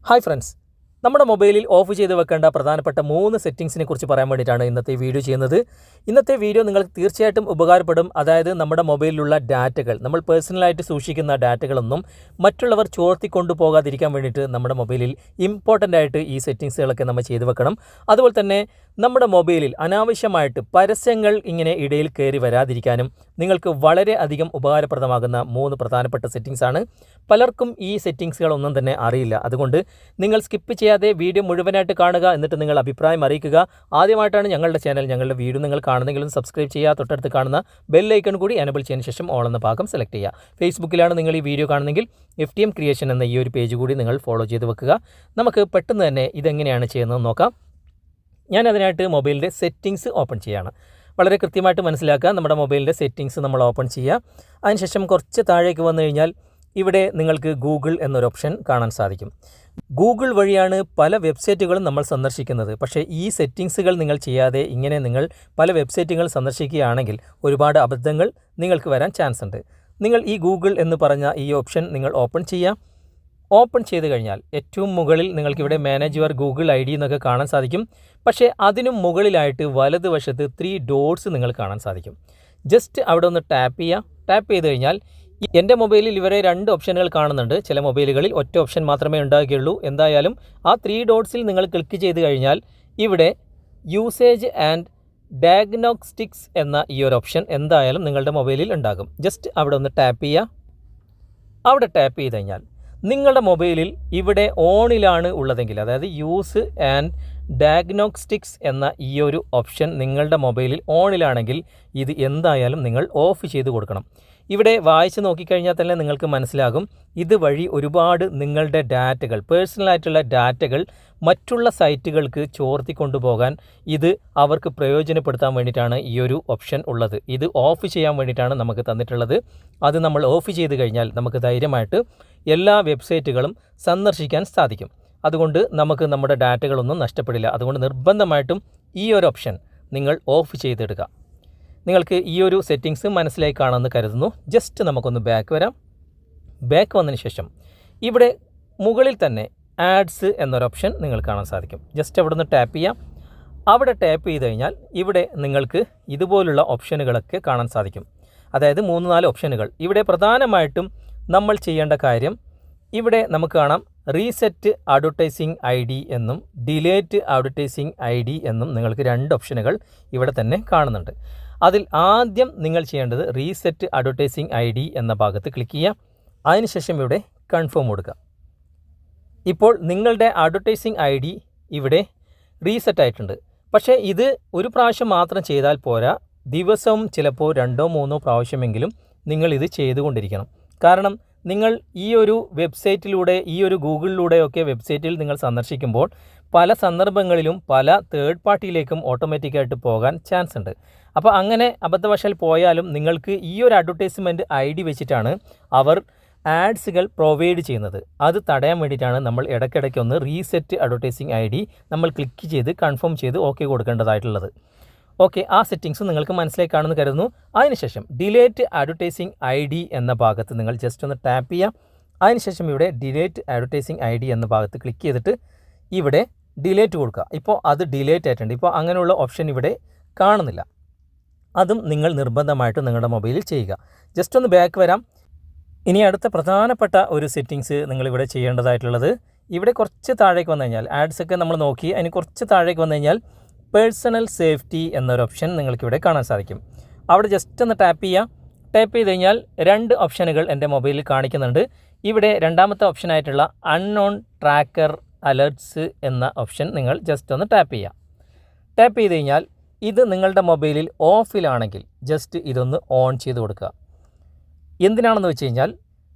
Hi friends, നമ്മുടെ മൊബൈലിൽ of ചെയ്ത് വെക്കേണ്ട പ്രധാനപ്പെട്ട 3 സെറ്റിംഗ്സിനെ കുറിച്ച് പറയാൻ വേണ്ടിയിട്ടാണ് ഇന്നത്തെ വീഡിയോ ചെയ്യുന്നത്. ഇന്നത്തെ വീഡിയോ നിങ്ങൾക്ക് തീർച്ചയായിട്ടും ഉപകാരപ്പെടും. അതായത് നമ്മുടെ മൊബൈലിലുള്ള ഡാറ്റകൾ, നമ്മൾ പേഴ്സണലായിട്ട് സൂക്ഷിക്കുന്ന ഡാറ്റകളൊന്നും മറ്റുള്ളവർ ചോർത്തിക്കൊണ്ടു പോകാതിരിക്കാൻ വേണ്ടിയിട്ട് നമ്മുടെ മൊബൈലിൽ ഇമ്പോർട്ടൻ്റ് ആയിട്ട് ഈ സെറ്റിംഗ്സുകളൊക്കെ നമ്മൾ ചെയ്തു വെക്കണം. അതുപോലെ തന്നെ നമ്മുടെ മൊബൈലിൽ അനാവശ്യമായിട്ട് പരസ്യങ്ങൾ ഇങ്ങനെ ഇടയിൽ കയറി വരാതിരിക്കാനും നിങ്ങൾക്ക് വളരെ അധികം ഉപകാരപ്രദമാകുന്ന 3 പ്രധാനപ്പെട്ട സെറ്റിംഗ്സാണ്. പലർക്കും ഈ സെറ്റിംഗ്സുകളൊന്നും തന്നെ അറിയില്ല. അതുകൊണ്ട് നിങ്ങൾ സ്കിപ്പ് ചെയ്യാതെ വീഡിയോ മുഴുവനായിട്ട് കാണുക. എന്നിട്ട് നിങ്ങൾ അഭിപ്രായം അറിയിക്കുക. ആദ്യമായിട്ടാണ് ഞങ്ങളുടെ ചാനൽ, ഞങ്ങളുടെ വീഡിയോ നിങ്ങൾ കാണുന്നെങ്കിലും സബ്സ്ക്രൈബ് ചെയ്യുക. തൊട്ടടുത്ത് കാണുന്ന ബെൽ ഐക്കൺ കൂടി എനബിൾ ചെയ്തതിന് ശേഷം ഓൾ എന്ന ഭാഗം സെലക്ട് ചെയ്യുക. ഫേസ്ബുക്കിലാണ് നിങ്ങൾ ഈ വീഡിയോ കാണുന്നെങ്കിൽ FTM ക്രിയേഷൻ എന്ന ഈ ഒരു പേജ് കൂടി നിങ്ങൾ ഫോളോ ചെയ്ത് വെക്കുക. നമുക്ക് പെട്ടെന്ന് തന്നെ ഇതെങ്ങനെയാണ് ചെയ്യുന്നതെന്ന് നോക്കാം. ഞാൻ അതിനായിട്ട് മൊബൈലിൻ്റെ സെറ്റിംഗ്സ് ഓപ്പൺ ചെയ്യുകയാണ്. വളരെ കൃത്യമായിട്ട് മനസ്സിലാക്കുക. നമ്മുടെ മൊബൈലിൻ്റെ സെറ്റിംഗ്സ് നമ്മൾ ഓപ്പൺ ചെയ്യുക. അതിനുശേഷം കുറച്ച് താഴേക്ക് വന്നു കഴിഞ്ഞാൽ ഇവിടെ നിങ്ങൾക്ക് ഗൂഗിൾ എന്നൊരു ഓപ്ഷൻ കാണാൻ സാധിക്കും. ഗൂഗിൾ വഴിയാണ് പല വെബ്സൈറ്റുകളും നമ്മൾ സന്ദർശിക്കുന്നത്. പക്ഷേ ഈ സെറ്റിംഗ്സുകൾ നിങ്ങൾ ചെയ്യാതെ ഇങ്ങനെ നിങ്ങൾ പല വെബ്സൈറ്റുകൾ സന്ദർശിക്കുകയാണെങ്കിൽ ഒരുപാട് അബദ്ധങ്ങൾ നിങ്ങൾക്ക് വരാൻ ചാൻസ് ഉണ്ട്. നിങ്ങൾ ഈ ഗൂഗിൾ എന്ന് പറഞ്ഞ ഈ ഓപ്ഷൻ നിങ്ങൾ ഓപ്പൺ ചെയ്യുക. ഓപ്പൺ ചെയ്ത് കഴിഞ്ഞാൽ ഏറ്റവും മുകളിൽ നിങ്ങൾക്കിവിടെ മാനേജ് യുവർ ഗൂഗിൾ ID എന്നൊക്കെ കാണാൻ സാധിക്കും. പക്ഷേ അതിനും മുകളിലായിട്ട് വലതുവശത്ത് 3 ഡോട്ട്സ് നിങ്ങൾ കാണാൻ സാധിക്കും. ജസ്റ്റ് അവിടെ ഒന്ന് ടാപ്പ് ചെയ്യുക. ടാപ്പ് ചെയ്ത് കഴിഞ്ഞാൽ എൻ്റെ മൊബൈലിൽ ഇവരെ 2 ഓപ്ഷനുകൾ കാണുന്നുണ്ട്. ചില മൊബൈലുകളിൽ ഒറ്റ ഓപ്ഷൻ മാത്രമേ ഉണ്ടാകുകയുള്ളൂ. എന്തായാലും ആ 3 ഡോട്ട്സിൽ നിങ്ങൾ ക്ലിക്ക് ചെയ്ത് കഴിഞ്ഞാൽ ഇവിടെ യൂസേജ് ആൻഡ് ഡയഗ്നോസ്റ്റിക്സ് എന്ന ഈ ഒരു ഓപ്ഷൻ എന്തായാലും നിങ്ങളുടെ മൊബൈലിൽ ഉണ്ടാകും. ജസ്റ്റ് അവിടെ ഒന്ന് ടാപ്പ് ചെയ്യുക. അവിടെ ടാപ്പ് ചെയ്ത് കഴിഞ്ഞാൽ നിങ്ങളുടെ മൊബൈലിൽ ഇവിടെ ഓണിലാണ് ഉള്ളതെങ്കിൽ, അതായത് യൂസ് ആൻഡ് ഡയഗ്നോസ്റ്റിക്സ് എന്ന ഈ ഒരു ഓപ്ഷൻ നിങ്ങളുടെ മൊബൈലിൽ ഓണിലാണെങ്കിൽ ഇത് എന്തായാലും നിങ്ങൾ ഓഫ് ചെയ്ത് കൊടുക്കണം. ഇവിടെ വായിച്ച് നോക്കിക്കഴിഞ്ഞാൽ തന്നെ നിങ്ങൾക്ക് മനസ്സിലാകും ഇതുവഴി ഒരുപാട് നിങ്ങളുടെ ഡാറ്റകൾ, പേഴ്സണലായിട്ടുള്ള ഡാറ്റകൾ മറ്റുള്ള സൈറ്റുകൾക്ക് ചോർത്തിക്കൊണ്ടുപോകാൻ ഇത് അവർക്ക് പ്രയോജനപ്പെടുത്താൻ വേണ്ടിയിട്ടാണ് ഈ ഒരു ഓപ്ഷൻ ഉള്ളത്. ഇത് ഓഫ് ചെയ്യാൻ വേണ്ടിയിട്ടാണ് നമുക്ക് തന്നിട്ടുള്ളത്. അത് നമ്മൾ ഓഫ് ചെയ്ത് കഴിഞ്ഞാൽ നമുക്ക് ധൈര്യമായിട്ട് എല്ലാ വെബ്സൈറ്റുകളും സന്ദർശിക്കാൻ സാധിക്കും. അതുകൊണ്ട് നമുക്ക് നമ്മുടെ ഡാറ്റകളൊന്നും നഷ്ടപ്പെടില്ല. അതുകൊണ്ട് നിർബന്ധമായിട്ടും ഈ ഒരു ഓപ്ഷൻ നിങ്ങൾ ഓഫ് ചെയ്തിടുക. നിങ്ങൾക്ക് ഈ ഒരു സെറ്റിംഗ്സ് മനസ്സിലായി കാണുമെന്ന് കരുതുന്നു. ജസ്റ്റ് നമുക്കൊന്ന് ബാക്ക് വരാം. ബാക്ക് വന്നതിന് ശേഷം ഇവിടെ മുകളിൽ തന്നെ ആഡ്സ് എന്നൊരു ഓപ്ഷൻ നിങ്ങൾ കാണാൻ സാധിക്കും. ജസ്റ്റ് അവിടെ നിന്ന് ടാപ്പ് ചെയ്യാം. അവിടെ ടാപ്പ് ചെയ്ത് കഴിഞ്ഞാൽ ഇവിടെ നിങ്ങൾക്ക് ഇതുപോലുള്ള ഓപ്ഷനുകളൊക്കെ കാണാൻ സാധിക്കും. അതായത് 3-4 ഓപ്ഷനുകൾ. ഇവിടെ പ്രധാനമായിട്ടും നമ്മൾ ചെയ്യേണ്ട കാര്യം, ഇവിടെ നമുക്ക് കാണാം റീസെറ്റ് അഡ്വർടൈസിംഗ് ID എന്നും ഡിലേറ്റ് അഡ്വർടൈസിംഗ് ID എന്നും നിങ്ങൾക്ക് 2 ഓപ്ഷനുകൾ ഇവിടെ തന്നെ കാണുന്നുണ്ട്. അതിൽ ആദ്യം നിങ്ങൾ ചെയ്യേണ്ടത് റീസെറ്റ് അഡ്വർടൈസിംഗ് ID എന്ന ഭാഗത്ത് ക്ലിക്ക് ചെയ്യുക. അതിനുശേഷം ഇവിടെ കൺഫേം കൊടുക്കുക. ഇപ്പോൾ നിങ്ങളുടെ അഡ്വർടൈസിംഗ് ID ഇവിടെ റീസെറ്റ് ആയിട്ടുണ്ട്. പക്ഷേ ഇത് ഒരു പ്രാവശ്യം മാത്രം ചെയ്താൽ പോരാ. ദിവസവും ചിലപ്പോൾ 2-3 പ്രാവശ്യമെങ്കിലും നിങ്ങളിത് ചെയ്തുകൊണ്ടിരിക്കണം. കാരണം നിങ്ങൾ ഈ ഒരു വെബ്സൈറ്റിലൂടെ, ഈ ഒരു ഗൂഗിളിലൂടെയൊക്കെ വെബ്സൈറ്റിൽ നിങ്ങൾ സന്ദർശിക്കുമ്പോൾ പല സന്ദർഭങ്ങളിലും പല തേർഡ് പാർട്ടിയിലേക്കും ഓട്ടോമാറ്റിക്കായിട്ട് പോകാൻ ചാൻസ് ഉണ്ട്. അപ്പോൾ അങ്ങനെ അബദ്ധവശാൽ പോയാലും നിങ്ങൾക്ക് ഈ ഒരു അഡ്വർടൈസ്മെൻറ്റ് ID വെച്ചിട്ടാണ് അവർ ആഡ്സുകൾ പ്രൊവൈഡ് ചെയ്യുന്നത്. അത് തടയാൻ വേണ്ടിയിട്ടാണ് നമ്മൾ ഇടയ്ക്കിടയ്ക്ക് ഒന്ന് റീസെറ്റ് അഡ്വർടൈസിംഗ് ID നമ്മൾ ക്ലിക്ക് ചെയ്ത് കൺഫേം ചെയ്ത് ഓക്കെ കൊടുക്കേണ്ടതായിട്ടുള്ളത്. ഓക്കെ, ആ സെറ്റിംഗ്സ് നിങ്ങൾക്ക് മനസ്സിലായി കാണുമെന്ന് കരുതുന്നു. അതിനുശേഷം ഡിലേറ്റ് അഡ്വർടൈസിംഗ് ID എന്ന ഭാഗത്ത് നിങ്ങൾ ജസ്റ്റ് ഒന്ന് ടാപ്പ് ചെയ്യുക. അതിനുശേഷം ഇവിടെ ഡിലേറ്റ് അഡ്വർടൈസിംഗ് ID എന്ന ഭാഗത്ത് ക്ലിക്ക് ചെയ്തിട്ട് ഇവിടെ ഡിലേറ്റ് കൊടുക്കുക. ഇപ്പോൾ അത് ഡിലേറ്റ് ആയിട്ടുണ്ട്. ഇപ്പോൾ അങ്ങനെയുള്ള ഓപ്ഷൻ ഇവിടെ കാണുന്നില്ല. അതും നിങ്ങൾ നിർബന്ധമായിട്ട് നിങ്ങളുടെ മൊബൈലിൽ ചെയ്യുക. ജസ്റ്റ് ഒന്ന് ബാക്ക് വരാം. ഇനി അടുത്ത പ്രധാനപ്പെട്ട ഒരു സെറ്റിംഗ്സ് നിങ്ങളിവിടെ ചെയ്യേണ്ടതായിട്ടുള്ളത്, ഇവിടെ കുറച്ച് താഴേക്ക് വന്നു കഴിഞ്ഞാൽ ആഡ്സൊക്കെ നമ്മൾ നോക്കി, അതിന് കുറച്ച് താഴേക്ക് വന്നു കഴിഞ്ഞാൽ പേഴ്സണൽ സേഫ്റ്റി എന്നൊരു ഓപ്ഷൻ നിങ്ങൾക്കിവിടെ കാണാൻ സാധിക്കും. അവിടെ ജസ്റ്റ് ഒന്ന് ടാപ്പ് ചെയ്യുക. ടാപ്പ് ചെയ്ത് കഴിഞ്ഞാൽ 2 ഓപ്ഷനുകൾ എൻ്റെ മൊബൈലിൽ കാണിക്കുന്നുണ്ട്. ഇവിടെ രണ്ടാമത്തെ ഓപ്ഷനായിട്ടുള്ള അൺനോൺ ട്രാക്കർ അലേർട്ട്സ് എന്ന ഓപ്ഷൻ നിങ്ങൾ ജസ്റ്റ് ഒന്ന് ടാപ്പ് ചെയ്യുക. ടാപ്പ് ചെയ്ത് കഴിഞ്ഞാൽ ഇത് നിങ്ങളുടെ മൊബൈലിൽ ഓഫിലാണെങ്കിൽ ജസ്റ്റ് ഇതൊന്ന് ഓൺ ചെയ്ത് കൊടുക്കുക. എന്തിനാണെന്ന് വെച്ച് കഴിഞ്ഞാൽ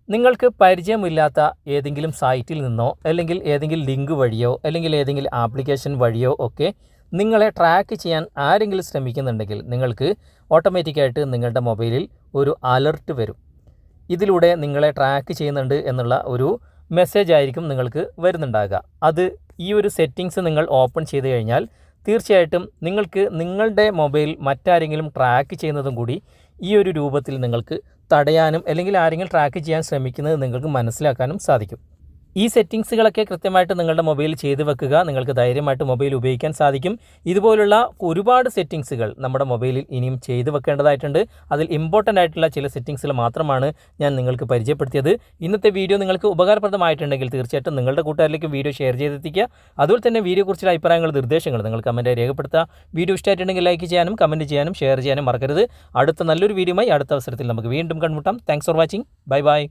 നിങ്ങൾക്ക് പരിചയമില്ലാത്ത ഏതെങ്കിലും സൈറ്റിൽ നിന്നോ അല്ലെങ്കിൽ ഏതെങ്കിലും ലിങ്ക് വഴിയോ അല്ലെങ്കിൽ ഏതെങ്കിലും ആപ്ലിക്കേഷൻ വഴിയോ ഒക്കെ നിങ്ങളെ ട്രാക്ക് ചെയ്യാൻ ആരെങ്കിലും ശ്രമിക്കുന്നുണ്ടെങ്കിൽ നിങ്ങൾക്ക് ഓട്ടോമാറ്റിക്കായിട്ട് നിങ്ങളുടെ മൊബൈലിൽ ഒരു അലർട്ട് വരും. ഇതിലൂടെ നിങ്ങളെ ട്രാക്ക് ചെയ്യുന്നുണ്ട് എന്നുള്ള ഒരു മെസ്സേജ് ആയിരിക്കും നിങ്ങൾക്ക് വരുന്നുണ്ടാകുക. അത് ഈ ഒരു സെറ്റിംഗ്സ് നിങ്ങൾ ഓപ്പൺ ചെയ്ത് കഴിഞ്ഞാൽ തീർച്ചയായിട്ടും നിങ്ങൾക്ക് നിങ്ങളുടെ മൊബൈൽ മറ്റാരെങ്കിലും ട്രാക്ക് ചെയ്യുന്നതും കൂടി ഈ ഒരു രൂപത്തിൽ നിങ്ങൾക്ക് തടയാനും അല്ലെങ്കിൽ ആരെങ്കിലും ട്രാക്ക് ചെയ്യാൻ ശ്രമിക്കുന്നത് നിങ്ങൾക്ക് മനസ്സിലാക്കാനും സാധിക്കും. ഈ സെറ്റിങ്സുകളൊക്കെ കൃത്യമായിട്ട് നിങ്ങളുടെ മൊബൈലിൽ ചെയ്തു വെക്കുക. നിങ്ങൾക്ക് ധൈര്യമായിട്ട് മൊബൈൽ ഉപയോഗിക്കാൻ സാധിക്കും. ഇതുപോലുള്ള ഒരുപാട് സെറ്റിങ്സുകൾ നമ്മുടെ മൊബൈലിൽ ഇനിയും ചെയ്തു വെക്കേണ്ടതായിട്ടുണ്ട്. അതിൽ ഇമ്പോർട്ടൻ്റ് ആയിട്ടുള്ള ചില സെറ്റിങ്സുകൾ മാത്രമാണ് ഞാൻ നിങ്ങൾക്ക് പരിചയപ്പെടുത്തിയത്. ഇന്നത്തെ വീഡിയോ നിങ്ങൾക്ക് ഉപകാരപ്രദമായിട്ടുണ്ടെങ്കിൽ തീർച്ചയായിട്ടും നിങ്ങളുടെ കൂട്ടുകാരിലേക്കും വീഡിയോ ഷെയർ ചെയ്തെത്തിക്കുക. അതുപോലെ തന്നെ വീഡിയോയെക്കുറിച്ചുള്ള അഭിപ്രായങ്ങൾ, നിർദ്ദേശങ്ങൾ നിങ്ങൾ കമൻറ്റായി രേഖപ്പെടുത്തുക. വീഡിയോ ഇഷ്ടമായിട്ടുണ്ടെങ്കിൽ ലൈക്ക് ചെയ്യാനും കമൻറ്റ് ചെയ്യാനും ഷെയർ ചെയ്യാനും മറക്കരുത്. അടുത്ത നല്ലൊരു വീഡിയോയുമായി അടുത്ത അവസരത്തിൽ നമുക്ക് വീണ്ടും കണ്ടുമുട്ടാം. Thanks for watching. Bye bye.